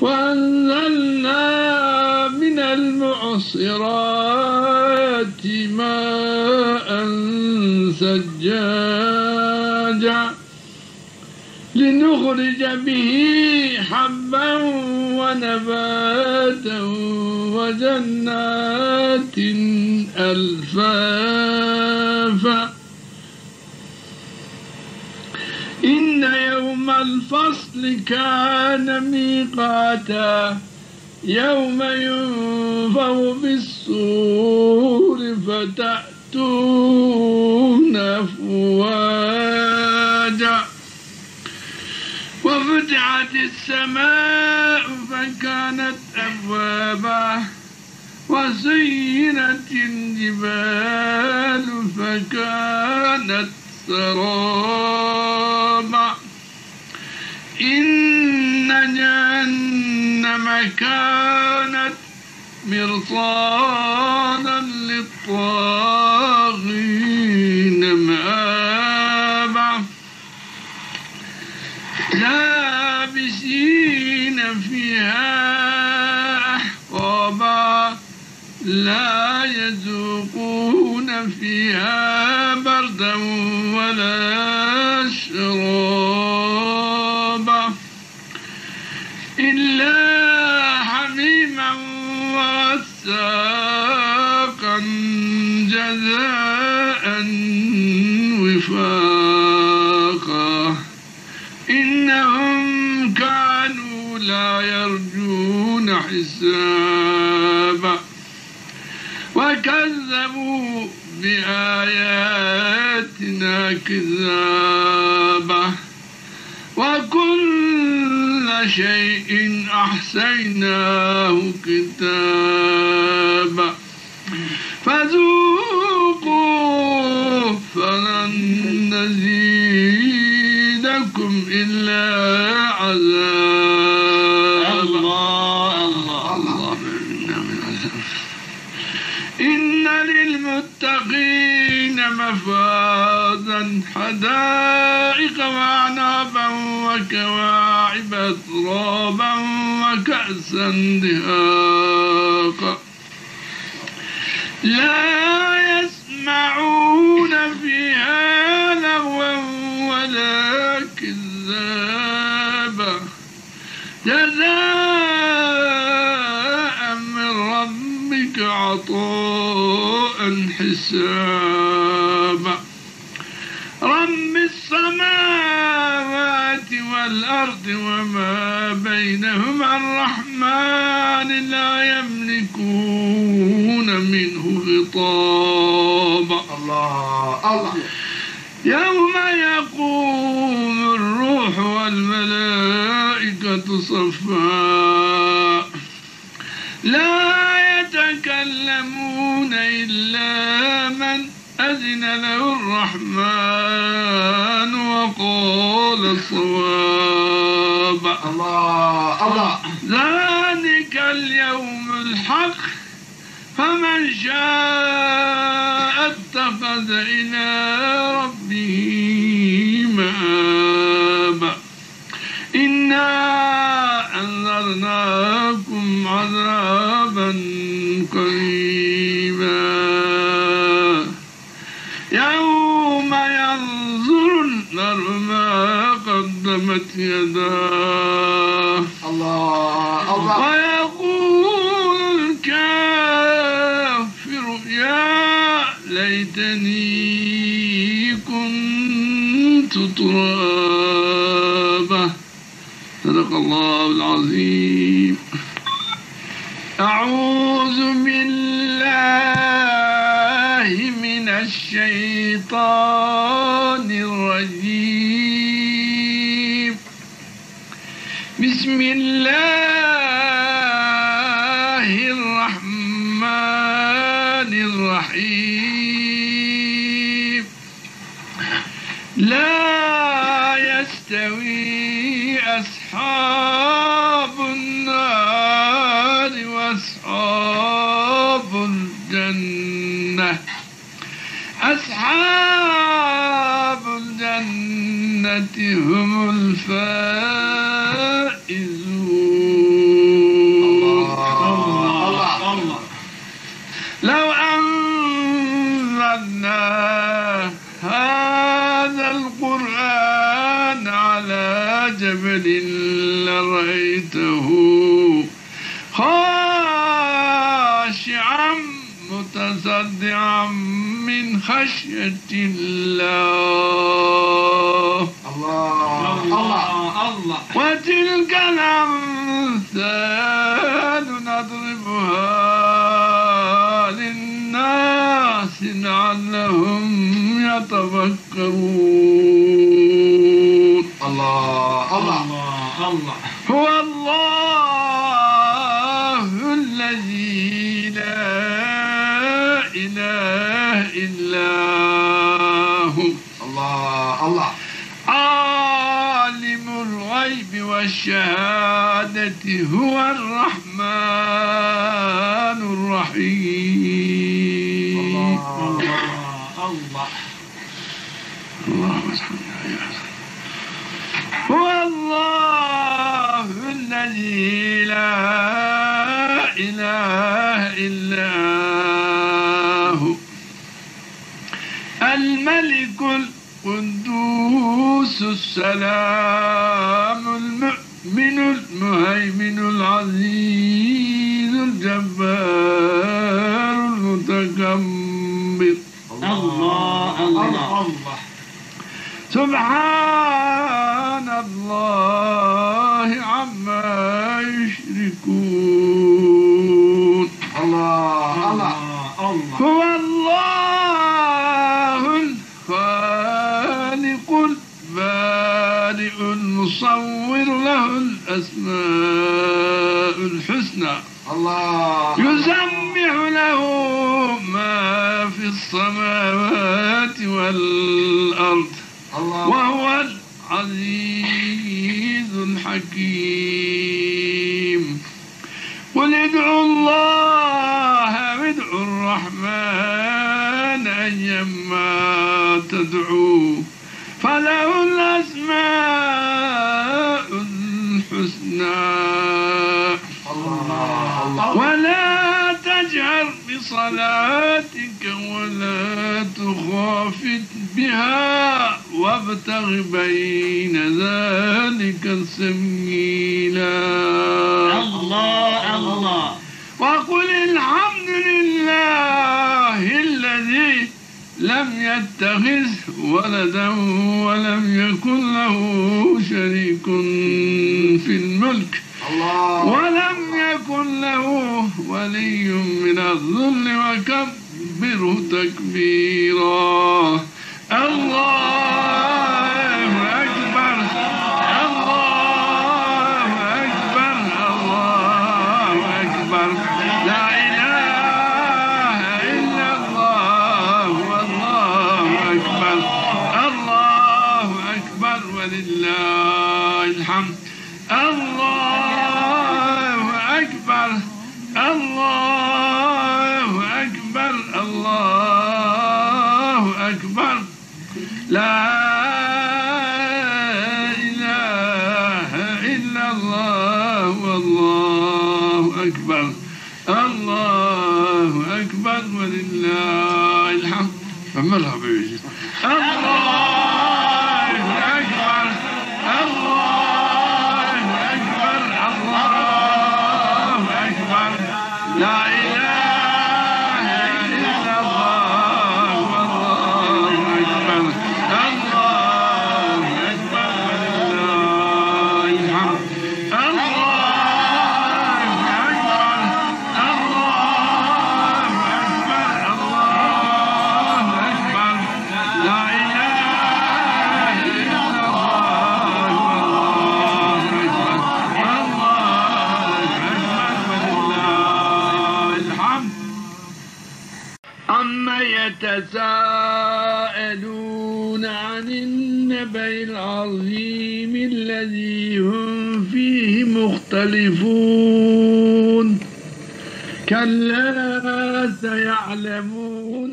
وأنزلنا من المعصرات ماء ثجاجا لنخرج به حبا ونباتا وجنات ألفافا إن يوم الفصل كان ميقاتا يوم ينفخ في الصور فتأتون أفواجا وفتحت السماء فكانت أبوابا وسيرت الجبال فكانت سرابا إن جهنم كانت مرصادا للطاغين مآبا لابسين فيها أحقابا لا يذوقون فيها بردا ولا شرابا إلا حميما وغساقا جزاء وفاقا إنهم كانوا لا يرجون حسابا وكذبوا بآياتنا كذابا وكل شيء أحصيناه كتابا فذوقوا فلن نزيدكم إلا عذابا الله إن للمتقين مفازا حدائق وأعنابا وكواعب أترابا وكأسا دهاقا لا يسمعون فيها لغوا ولا كذابا جزاء من ربك عطاء حسابا رب السماوات والأرض وما بينهما الرحمن لا يملكون منه خطابا الله يوم يقوم الروح والملائكة صفا لا يتكلمون إلا من أذن له الرحمن وقال صواب الله ذلك اليوم الحق فمن شاء اتخذ إلى ربه مآبا إنا أنذرناكم عذابا قريبا يوم ينظر المرء ما قدمت يداه الله ويقول الكافر يا ليتني كنت ترابا صدق الله العظيم أعوذ بالله من الشيطان الرجيم بسم الله الرحمن الرحيم لا يستوي أصحاب النار وأصحاب الجنة أصحاب الجنة هم الفائزون لرأيته خاشعا متصدعا من خشية الله. الله الله الله. وتلك الأمثال نضربها للناس لعلهم يتفكرون. الله الله الله. هو الله الذي لا إله إلا هو. الله الله. عالم الغيب والشهادة هو الرحمن الرحيم. الله الله. اللهم صل على هو الله الذي لا إله إلا هو الملك القدوس السلام المؤمن المهيمن العزيز الجبار المتكبر. الله الله الله. سبحان الله عما يشركون. الله الله الله. هو الله الخالق البارئ المصور له الأسماء الحسنى. الله. يسبح له ما في السماوات والأرض. الله. وهو العزيز الحكيم. قل ادعوا الله وادعوا الرحمن أيما تدعوا فله الأسماء الحسنى. الله. ولا تجهر بصلاتك ولا تخافت بها وابتغ بين ذلك سبيلا. الله الله. وقل الحمد لله الذي لم يتخذ ولدا ولم يكن له شريك في الملك. الله. ولم يكن له ولي من الذل وكبره تكبيرا. الله أكبر الله أكبر الله أكبر. لا إله إلا الله والله أكبر. الله أكبر ولله الحمد. الله أكبر الله أكبر الله أكبر. لا إله إلا الله والله أكبر. الله أكبر ولله الحمد. مرحبا بك. الله أكبر الله أكبر الله أكبر. لا إله إلا الله والله أكبر. الله أكبر ولله الحمد. الله أكبر الله أكبر الله أكبر. لا إله إلا الله والله أكبر. الله أكبر ولله الحمد. عما يتساءلون عن النبأ العظيم الذي هم فيه مختلفون. كلا سيعلمون